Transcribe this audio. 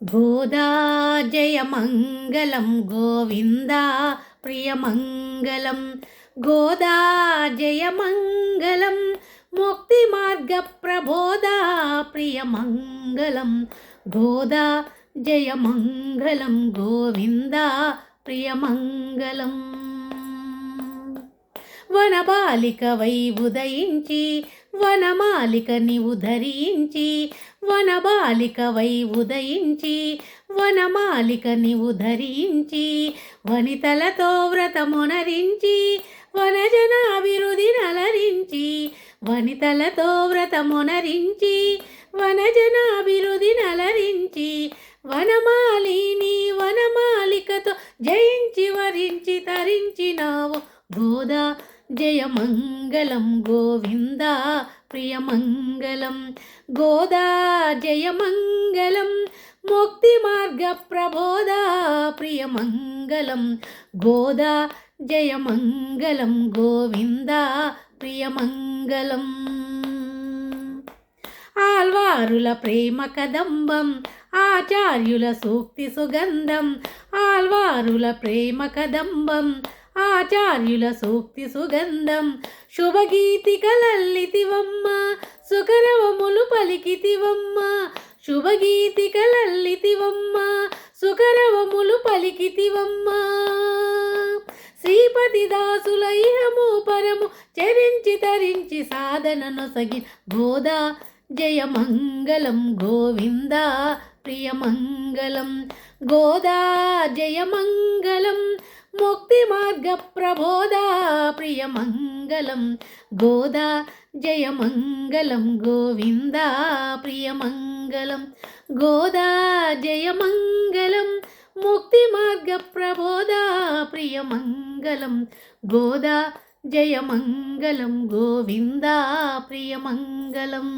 గోదా జయమంగళం గోవిందా ప్రియమంగళం. గోదా జయమంగళం ముక్తి మార్గ ప్రబోధా ప్రియమంగళం. గోదా జయమంగళం గోవిందా ప్రియమంగళం. వనబాలికవై ఉదయించి వనమాలికని ఉధరించి, వనబాలికవై ఉదయించి వనమాలికని ఉధరించి, వనితలతో వ్రతమునరించి వనజనాభివృద్ధి నలరించి, వనితలతో వ్రతమునరించి వనజనాభివృద్ధి నలరించి, వనమాలిని వనమాలికతో జయించి వరించి తరించినావు. గోదా జయమంగళం గోవిందా ప్రియమంగళం. గోదా జయమంగళం ముక్తి మార్గ ప్రబోధా ప్రియమంగళం. గోదా జయమంగళం గోవిందా ప్రియమంగళం. ఆల్వారుల ప్రేమ కదంబం ఆచార్యుల సూక్తి సుగంధం, ఆల్వారుల ప్రేమ కదంబం ఆచార్యుల సూక్తి సుగంధం. శుభగీతికలల్లితివమ్మ సుకరవములు పలికితివమ్మ, శుభగీతికలల్లితివమ్మ సుకరవములు పలికితివమ్మ. శ్రీపతి దాసుల ఇహము పరము చరించి తరించి సాధన నొసగి. గోదా జయమంగళం గోవిందా ప్రియమంగళం. గోదా జయమంగళం ముక్తి మార్గ ప్రబోధా ప్రియమంగళం. గోదా జయమంగళం గోవిందా ప్రియమంగళం. గోదా జయమంగళం ముక్తి మార్గ ప్రబోధా ప్రియమంగళం. గోదా జయమంగళం గోవిందా ప్రియమంగళం.